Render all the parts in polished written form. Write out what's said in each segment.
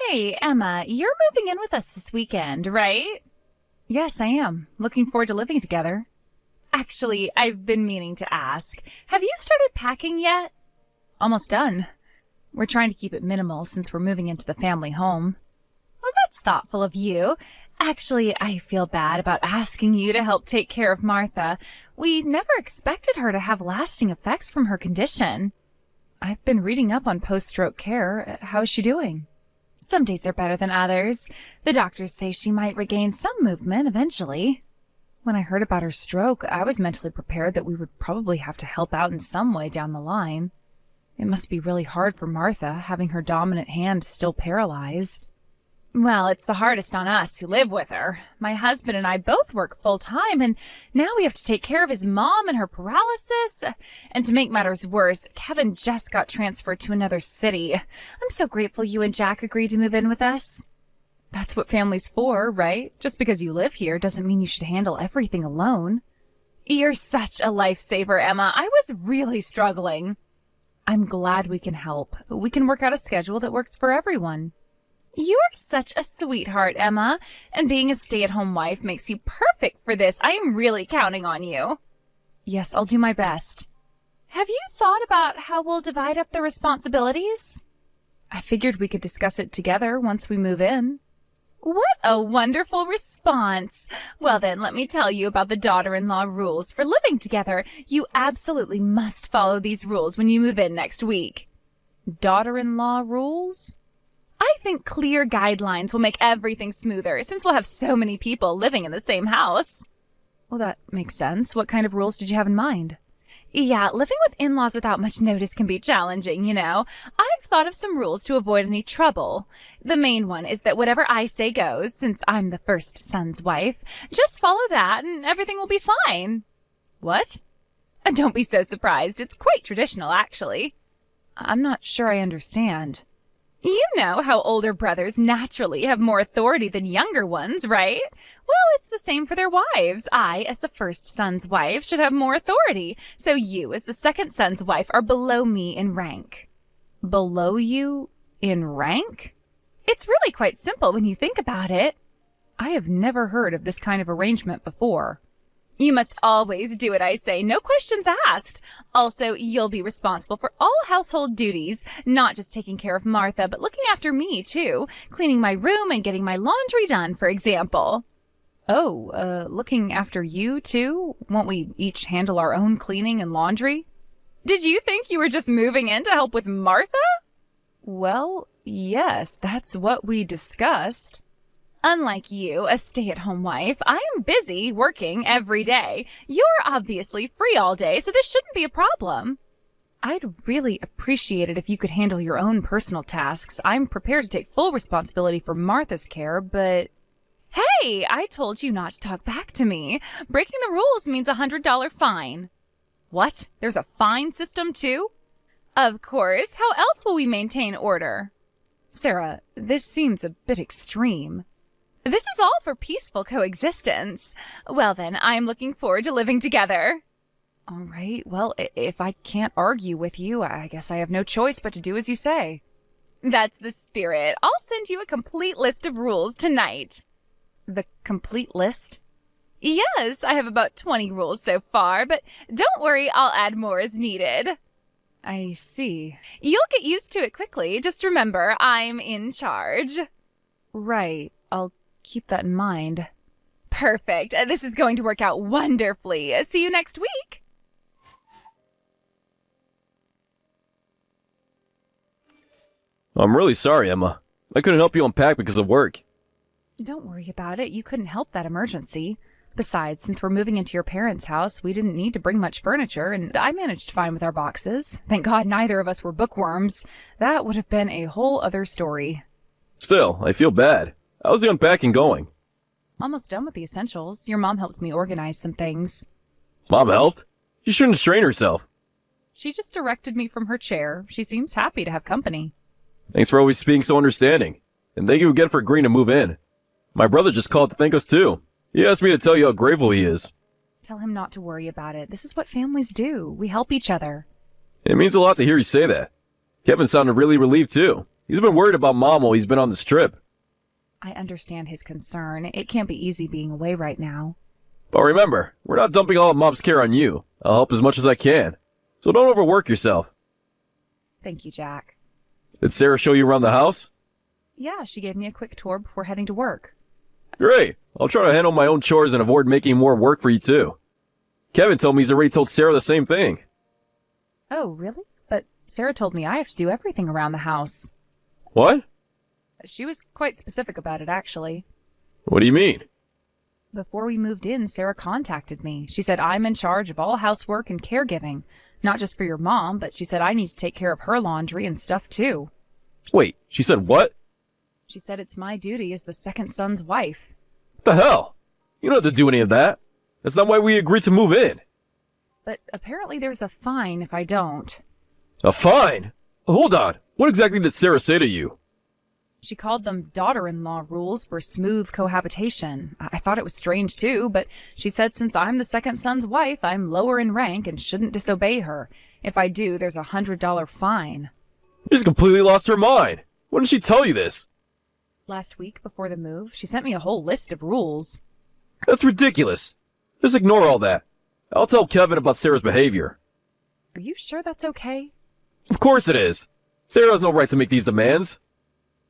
Hey, Emma, you're moving in with us this weekend, right? Yes, I am. Looking forward to living together. Actually, I've been meaning to ask. Have you started packing yet? Almost done. We're trying to keep it minimal since we're moving into the family home. Well, that's thoughtful of you. Actually, I feel bad about asking you to help take care of Martha. We never expected her to have lasting effects from her condition. I've been reading up on post-stroke care. How is she doing? Some days are better than others. The doctors say she might regain some movement eventually. When I heard about her stroke, I was mentally prepared that we would probably have to help out in some way down the line. It must be really hard for Martha, having her dominant hand still paralyzed. Well, it's the hardest on us who live with her. My husband and I both work full-time, and now we have to take care of his mom and her paralysis. And to make matters worse, Kevin just got transferred to another city. I'm so grateful you and Jack agreed to move in with us. That's what family's for, right? Just because you live here doesn't mean you should handle everything alone. You're such a lifesaver, Emma. I was really struggling. I'm glad we can help. We can work out a schedule that works for everyone. You are such a sweetheart, Emma, and being a stay-at-home wife makes you perfect for this. I am really counting on you. Yes, I'll do my best. Have you thought about how we'll divide up the responsibilities? I figured we could discuss it together once we move in. What a wonderful response. Well then, let me tell you about the daughter-in-law rules for living together. You absolutely must follow these rules when you move in next week. Daughter-in-law rules? I think clear guidelines will make everything smoother since we'll have so many people living in the same house. Well, that makes sense. What kind of rules did you have in mind? Yeah, living with in-laws without much notice can be challenging, you know. I've thought of some rules to avoid any trouble. The main one is that whatever I say goes, since I'm the first son's wife. Just follow that and everything will be fine. What? Don't be so surprised. It's quite traditional, actually. I'm not sure I understand. You know how older brothers naturally have more authority than younger ones, right? Well, it's the same for their wives. I, as the first son's wife, should have more authority. So you, as the second son's wife, are below me in rank. Below you in rank? It's really quite simple when you think about it. I have never heard of this kind of arrangement before. You must always do what I say, no questions asked. Also, you'll be responsible for all household duties, not just taking care of Martha, but looking after me, too. Cleaning my room and getting my laundry done, for example. Oh, looking after you, too? Won't we each handle our own cleaning and laundry? Did you think you were just moving in to help with Martha? Well, yes, that's what we discussed. Unlike you, a stay-at-home wife, I am busy working every day. You're obviously free all day, so this shouldn't be a problem. I'd really appreciate it if you could handle your own personal tasks. I'm prepared to take full responsibility for Martha's care, but... Hey, I told you not to talk back to me. Breaking the rules means a $100 fine. What? There's a fine system, too? Of course. How else will we maintain order? Sarah, this seems a bit extreme. This is all for peaceful coexistence. Well then, I'm looking forward to living together. All right, well, if I can't argue with you, I guess I have no choice but to do as you say. That's the spirit. I'll send you a complete list of rules tonight. The complete list? Yes, I have about 20 rules so far, but don't worry, I'll add more as needed. I see. You'll get used to it quickly. Just remember, I'm in charge. Right, I'll keep that in mind. Perfect. This is going to work out wonderfully. See you next week. I'm really sorry, Emma. I couldn't help you unpack because of work. Don't worry about it. You couldn't help that emergency. Besides, since we're moving into your parents' house, we didn't need to bring much furniture, and I managed fine with our boxes. Thank God neither of us were bookworms. That would have been a whole other story. Still, I feel bad. How's the unpacking going? Almost done with the essentials. Your mom helped me organize some things. Mom helped? She shouldn't strain herself. She just directed me from her chair. She seems happy to have company. Thanks for always being so understanding. And thank you again for agreeing to move in. My brother just called to thank us too. He asked me to tell you how grateful he is. Tell him not to worry about it. This is what families do. We help each other. It means a lot to hear you say that. Kevin sounded really relieved too. He's been worried about Mom while he's been on this trip. I understand his concern. It can't be easy being away right now. But remember, we're not dumping all of Mom's care on you. I'll help as much as I can. So don't overwork yourself. Thank you, Jack. Did Sarah show you around the house? Yeah, she gave me a quick tour before heading to work. Great. I'll try to handle my own chores and avoid making more work for you too. Kevin told me he's already told Sarah the same thing. Oh, really? But Sarah told me I have to do everything around the house. What? She was quite specific about it, actually. What do you mean? Before we moved in, Sarah contacted me. She said I'm in charge of all housework and caregiving. Not just for your mom, but she said I need to take care of her laundry and stuff too. Wait, she said what? She said it's my duty as the second son's wife. What the hell? You don't have to do any of that. That's not why we agreed to move in. But apparently there's a fine if I don't. A fine? Hold on. What exactly did Sarah say to you? She called them daughter-in-law rules for smooth cohabitation. I thought it was strange too, but she said since I'm the second son's wife, I'm lower in rank and shouldn't disobey her. If I do, there's a $100 fine. She's completely lost her mind. When did she tell you this? Last week before the move, she sent me a whole list of rules. That's ridiculous. Just ignore all that. I'll tell Kevin about Sarah's behavior. Are you sure that's okay? Of course it is. Sarah has no right to make these demands.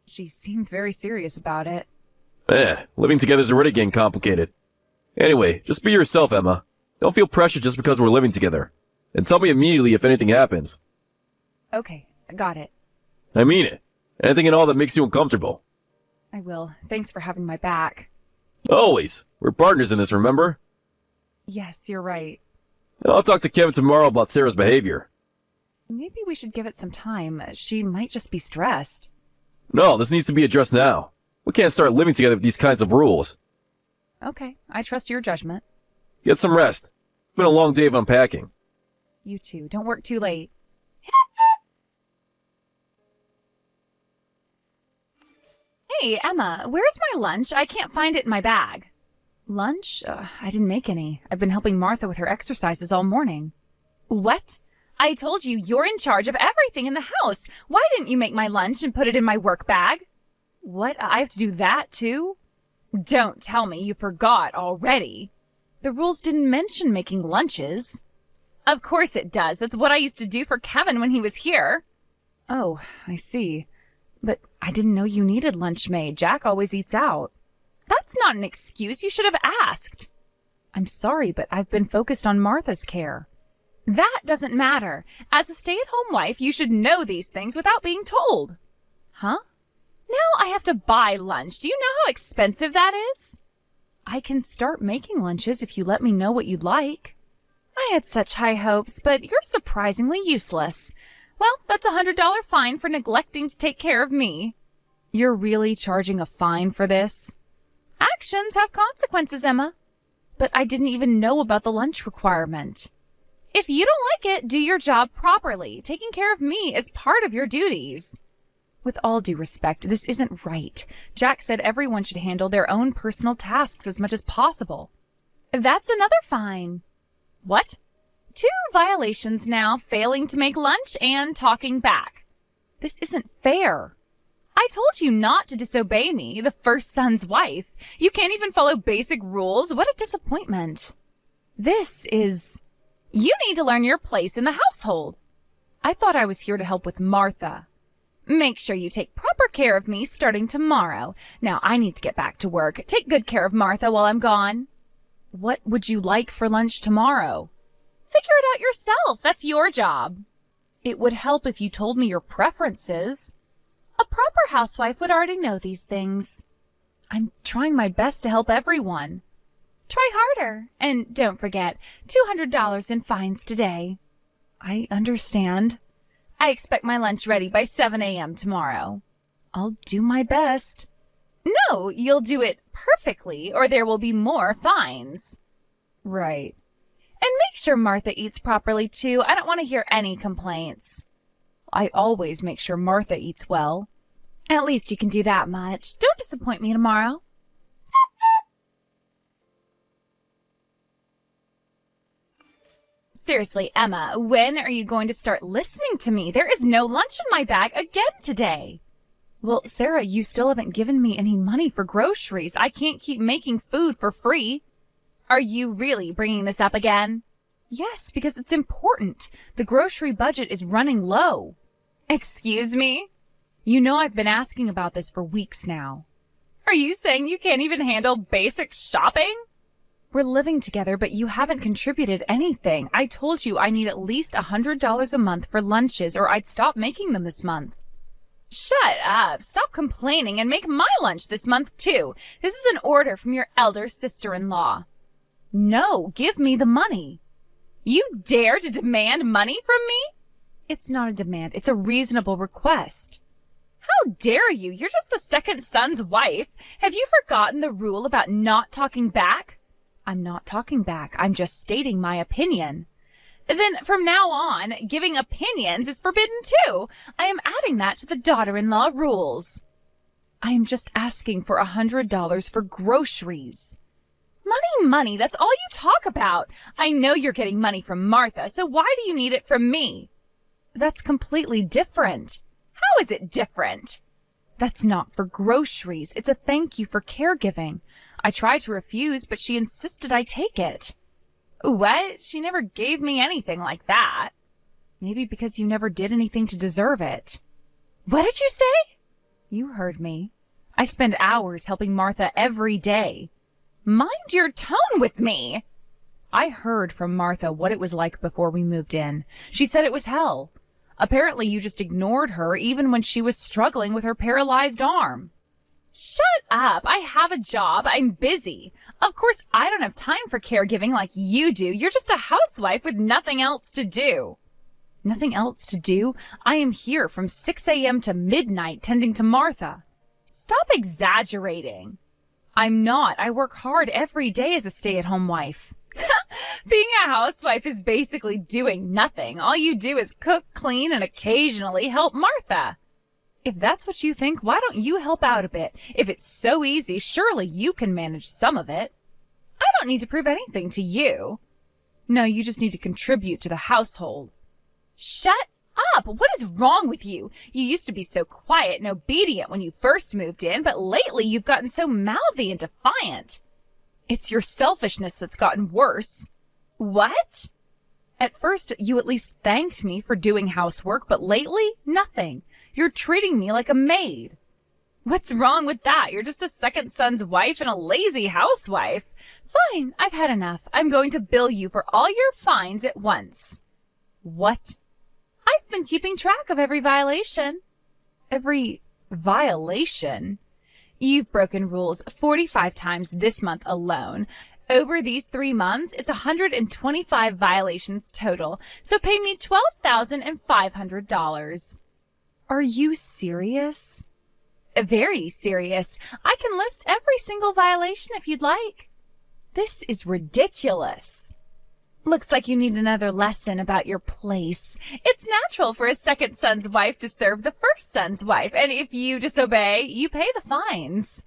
She seemed very serious about it. Living together is already getting complicated. Anyway, just be yourself, Emma. Don't feel pressure just because we're living together. And tell me immediately if anything happens. Okay, got it. I mean it. Anything at all that makes you uncomfortable. I will. Thanks for having my back. Always. We're partners in this, remember? Yes, you're right. And I'll talk to Kevin tomorrow about Sarah's behavior. Maybe we should give it some time. She might just be stressed. No, this needs to be addressed now. We can't start living together with these kinds of rules. Okay, I trust your judgment. Get some rest. It's been a long day of unpacking. You too. Don't work too late. Hey, Emma, where's my lunch? I can't find it in my bag. Lunch? I didn't make any. I've been helping Martha with her exercises all morning. What? I told you you're in charge of everything in the house. Why didn't you make my lunch and put it in my work bag? What? I have to do that too? Don't tell me you forgot already. The rules didn't mention making lunches. Of course it does. That's what I used to do for Kevin when he was here. Oh, I see. But I didn't know you needed lunch made. Jack always eats out. That's not an excuse. You should have asked. I'm sorry, but I've been focused on Martha's care. That doesn't matter. As a stay-at-home wife, you should know these things without being told. Huh? Now I have to buy lunch. Do you know how expensive that is? I can start making lunches if you let me know what you'd like. I had such high hopes, but you're surprisingly useless. Well, that's a $100 fine for neglecting to take care of me. You're really charging a fine for this? Actions have consequences, Emma. But I didn't even know about the lunch requirement. If you don't like it, do your job properly. Taking care of me is part of your duties. With all due respect, this isn't right. Jack said everyone should handle their own personal tasks as much as possible. That's another fine. What? 2 violations now, failing to make lunch and talking back. This isn't fair. I told you not to disobey me, the first son's wife. You can't even follow basic rules. What a disappointment. You need to learn your place in the household. I thought I was here to help with Martha. Make sure you take proper care of me starting tomorrow. Now I need to get back to work. Take good care of Martha while I'm gone. What would you like for lunch tomorrow? Figure it out yourself. That's your job. It would help if you told me your preferences. A proper housewife would already know these things. I'm trying my best to help everyone. Try harder. And don't forget, $200 in fines today. I understand. I expect my lunch ready by 7 a.m. tomorrow. I'll do my best. No, you'll do it perfectly, or there will be more fines. Right. And make sure Martha eats properly, too. I don't want to hear any complaints. I always make sure Martha eats well. At least you can do that much. Don't disappoint me tomorrow. Seriously, Emma, when are you going to start listening to me? There is no lunch in my bag again today. Well, Sarah, you still haven't given me any money for groceries. I can't keep making food for free. Are you really bringing this up again? Yes, because it's important. The grocery budget is running low. Excuse me? You know I've been asking about this for weeks now. Are you saying you can't even handle basic shopping? We're living together, but you haven't contributed anything. I told you I need at least $100 a month for lunches or I'd stop making them this month. Shut up. Stop complaining and make my lunch this month too. This is an order from your elder sister-in-law. No, give me the money. You dare to demand money from me? It's not a demand. It's a reasonable request. How dare you? You're just the second son's wife. Have you forgotten the rule about not talking back? I'm not talking back. I'm just stating my opinion. Then from now on, giving opinions is forbidden too. I am adding that to the daughter-in-law rules. I am just asking for $100 for groceries. Money, that's all you talk about. I know you're getting money from Martha, so why do you need it from me? That's completely different. How is it different? That's not for groceries. It's a thank you for caregiving. I tried to refuse, but she insisted I take it. What? She never gave me anything like that. Maybe because you never did anything to deserve it. What did you say? You heard me. I spend hours helping Martha every day. Mind your tone with me. I heard from Martha what it was like before we moved in. She said it was hell. Apparently you just ignored her even when she was struggling with her paralyzed arm. Shut up. I have a job. I'm busy. Of course, I don't have time for caregiving like you do. You're just a housewife with nothing else to do. Nothing else to do? I am here from 6 a.m. to midnight tending to Martha. Stop exaggerating. I'm not. I work hard every day as a stay-at-home wife. Being a housewife is basically doing nothing. All you do is cook, clean, and occasionally help Martha. If that's what you think, why don't you help out a bit? If it's so easy, surely you can manage some of it. I don't need to prove anything to you. No, you just need to contribute to the household. Shut up! What is wrong with you? You used to be so quiet and obedient when you first moved in, but lately you've gotten so mouthy and defiant. It's your selfishness that's gotten worse. What? At first, you at least thanked me for doing housework, but lately, nothing. You're treating me like a maid. What's wrong with that? You're just a second son's wife and a lazy housewife. Fine, I've had enough. I'm going to bill you for all your fines at once. What? I've been keeping track of every violation. Every violation? You've broken rules 45 times this month alone. Over these 3 months, it's 125 violations total, so pay me $12,500. Are you serious? Very serious. I can list every single violation if you'd like. This is ridiculous. Looks like you need another lesson about your place. It's natural for a second son's wife to serve the first son's wife, and if you disobey, you pay the fines.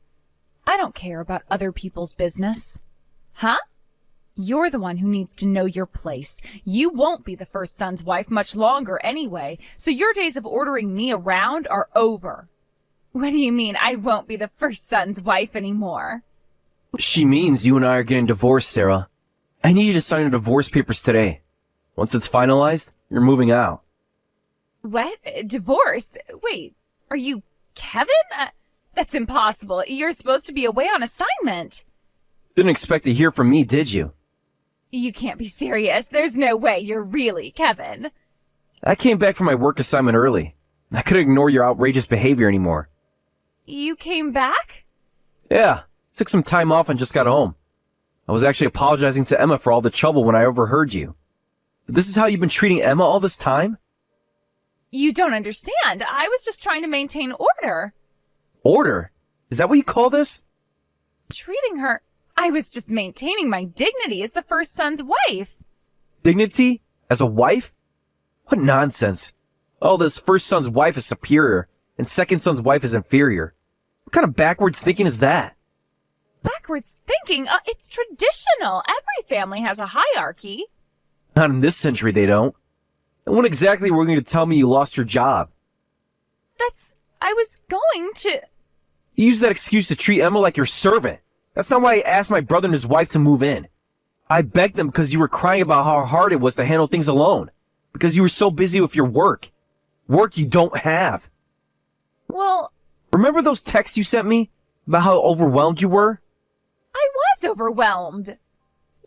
I don't care about other people's business. Huh? You're the one who needs to know your place. You won't be the first son's wife much longer anyway, so your days of ordering me around are over. What do you mean I won't be the first son's wife anymore? She means you and I are getting divorced, Sarah. I need you to sign your divorce papers today. Once it's finalized, you're moving out. What? Divorce? Wait, are you Kevin? That's impossible. You're supposed to be away on assignment. Didn't expect to hear from me, did you? You can't be serious. There's no way you're really Kevin. I came back from my work assignment early. I couldn't ignore your outrageous behavior anymore. You came back? Yeah, took some time off and just got home. I was actually apologizing to Emma for all the trouble when I overheard you. But this is how you've been treating Emma all this time? You don't understand. I was just trying to maintain order. Order? Is that what you call this? Treating her... I was just maintaining my dignity as the first son's wife. Dignity? As a wife? What nonsense. Oh, this first son's wife is superior, and second son's wife is inferior. What kind of backwards thinking is that? Backwards thinking? It's traditional. Every family has a hierarchy. Not in this century, they don't. And when exactly were you going to tell me you lost your job? That's I was going to... You use that excuse to treat Emma like your servant. That's not why I asked my brother and his wife to move in. I begged them because you were crying about how hard it was to handle things alone. Because you were so busy with your work. Work you don't have. Well, Remember those texts you sent me about how overwhelmed you were? I was overwhelmed.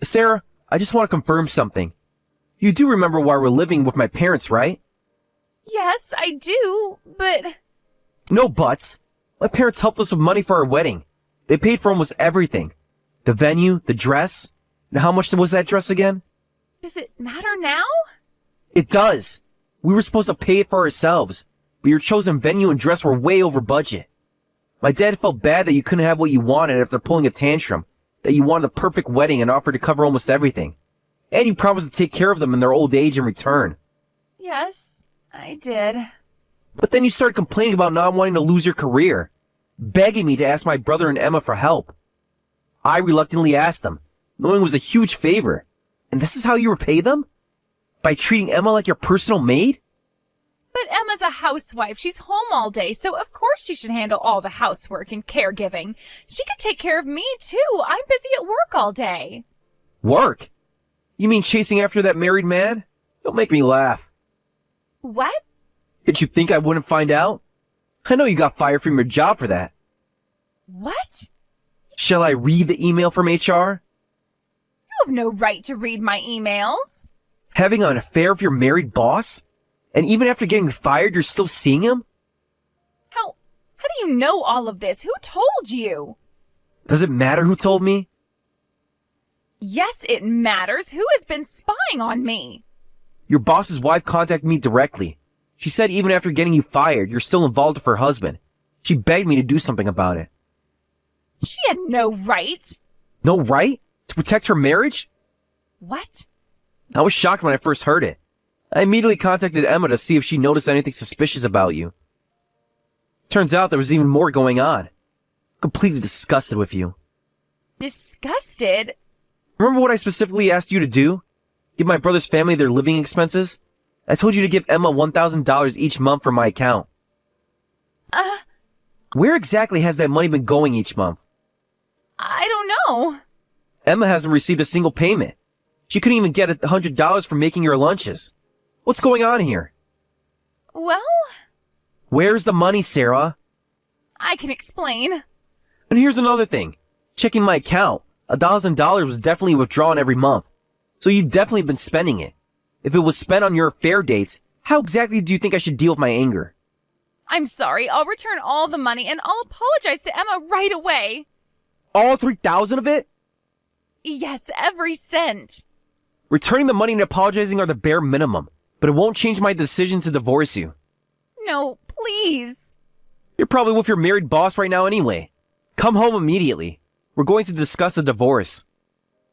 Sarah, I just want to confirm something. You do remember why we're living with my parents, right? Yes, I do, but... No buts. My parents helped us with money for our wedding. They paid for almost everything. The venue, the dress. And how much was that dress again? Does it matter now? It does. We were supposed to pay it for ourselves, but your chosen venue and dress were way over budget. My dad felt bad that you couldn't have what you wanted after pulling a tantrum, that you wanted the perfect wedding and offered to cover almost everything. And you promised to take care of them in their old age in return. Yes, I did. But then you started complaining about not wanting to lose your career, begging me to ask my brother and Emma for help. I reluctantly asked them, knowing it was a huge favor. And this is how you repay them? By treating Emma like your personal maid? But Emma's a housewife. She's home all day, so of course she should handle all the housework and caregiving. She could take care of me, too. I'm busy at work all day. Work? You mean chasing after that married man? Don't make me laugh. What? Did you think I wouldn't find out? I know you got fired from your job for that. What? Shall I read the email from HR? You have no right to read my emails. Having an affair with your married boss? And even after getting fired, you're still seeing him? How do you know all of this? Who told you? Does it matter who told me? Yes, it matters. Who has been spying on me? Your boss's wife contacted me directly. She said even after getting you fired, you're still involved with her husband. She begged me to do something about it. She had no right. No right? To protect her marriage? What? I was shocked when I first heard it. I immediately contacted Emma to see if she noticed anything suspicious about you. Turns out there was even more going on. Completely disgusted with you. Disgusted? Remember what I specifically asked you to do? Give my brother's family their living expenses? I told you to give Emma $1,000 each month from my account. Where exactly has that money been going each month? I don't know. Emma hasn't received a single payment. She couldn't even get $100 for making your lunches. What's going on here? Well, Where's the money, Sarah? I can explain. And here's another thing. Checking my account, $1,000 was definitely withdrawn every month. So you've definitely been spending it. If it was spent on your affair dates, how exactly do you think I should deal with my anger? I'm sorry. I'll return all the money and I'll apologize to Emma right away. All 3,000 of it? Yes, every cent. Returning the money and apologizing are the bare minimum, but it won't change my decision to divorce you. No, please. You're probably with your married boss right now anyway. Come home immediately. We're going to discuss a divorce.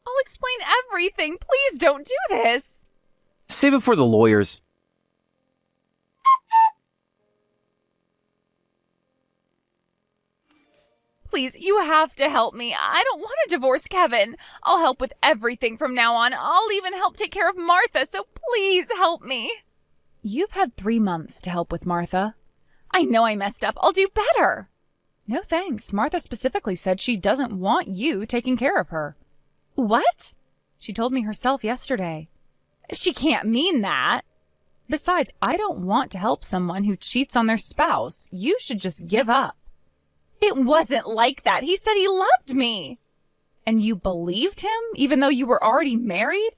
I'll explain everything. Please don't do this. Save it for the lawyers. Please, you have to help me. I don't want to divorce Kevin. I'll help with everything from now on. I'll even help take care of Martha, so please help me. You've had 3 months to help with Martha. I know I messed up. I'll do better. No thanks. Martha specifically said she doesn't want you taking care of her. What? She told me herself yesterday. She can't mean that. Besides, I don't want to help someone who cheats on their spouse. You should just give up. It wasn't like that. He said he loved me. And you believed him, even though you were already married?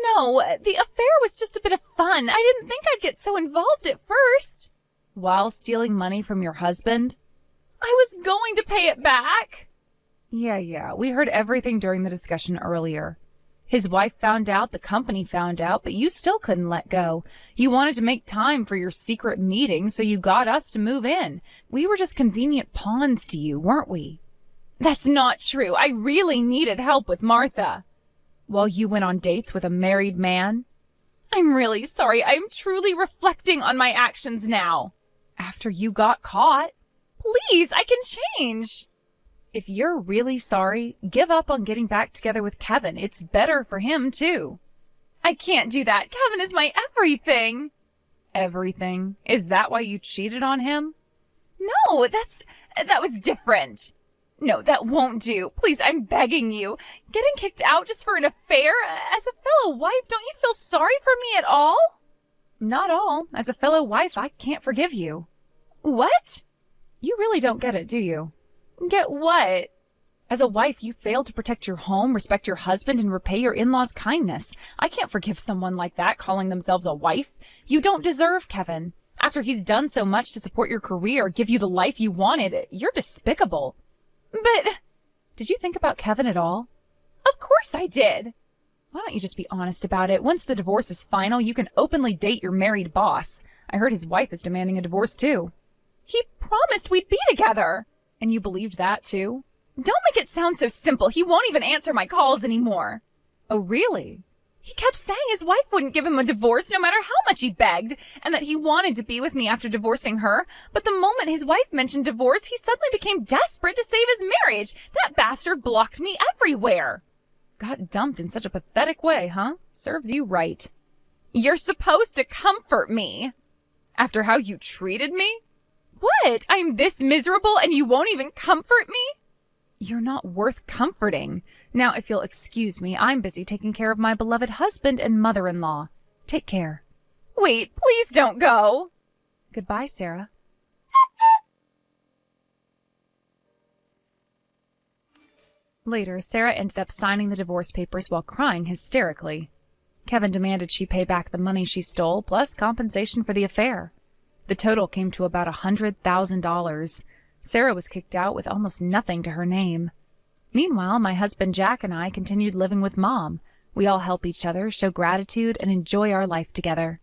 No, the affair was just a bit of fun. I didn't think I'd get so involved at first. While stealing money from your husband? I was going to pay it back. Yeah, we heard everything during the discussion earlier. His wife found out, the company found out, but you still couldn't let go. You wanted to make time for your secret meeting, so you got us to move in. We were just convenient pawns to you, weren't we? That's not true. I really needed help with Martha. While you went on dates with a married man? I'm really sorry. I'm truly reflecting on my actions now. After you got caught. Please, I can change. If you're really sorry, give up on getting back together with Kevin. It's better for him, too. I can't do that. Kevin is my everything. Everything? Is that why you cheated on him? No, that was different. No, that won't do. Please, I'm begging you. Getting kicked out just for an affair? As a fellow wife, don't you feel sorry for me at all? Not all. As a fellow wife, I can't forgive you. What? You really don't get it, do you? Get what? As a wife, you failed to protect your home, respect your husband, and repay your in-laws' kindness. I can't forgive someone like that calling themselves a wife. You don't deserve Kevin. After he's done so much to support your career, give you the life you wanted, you're despicable. But did you think about Kevin at all? Of course I did. Why don't you just be honest about it? Once the divorce is final, you can openly date your married boss. I heard his wife is demanding a divorce too. He promised we'd be together. And you believed that too? Don't make it sound so simple. He won't even answer my calls anymore. Oh, really? He kept saying his wife wouldn't give him a divorce no matter how much he begged, and that he wanted to be with me after divorcing her. But the moment his wife mentioned divorce, he suddenly became desperate to save his marriage. That bastard blocked me everywhere. Got dumped in such a pathetic way, huh? Serves you right. You're supposed to comfort me. After how you treated me? What? I'm this miserable and you won't even comfort me? You're not worth comforting. Now, if you'll excuse me, I'm busy taking care of my beloved husband and mother-in-law. Take care. Wait, please don't go. Goodbye, Sarah. Later, Sarah ended up signing the divorce papers while crying hysterically. Kevin demanded she pay back the money she stole, plus compensation for the affair. The total came to about $100,000. Sarah was kicked out with almost nothing to her name. Meanwhile, my husband Jack and I continued living with Mom. We all help each other, show gratitude, and enjoy our life together.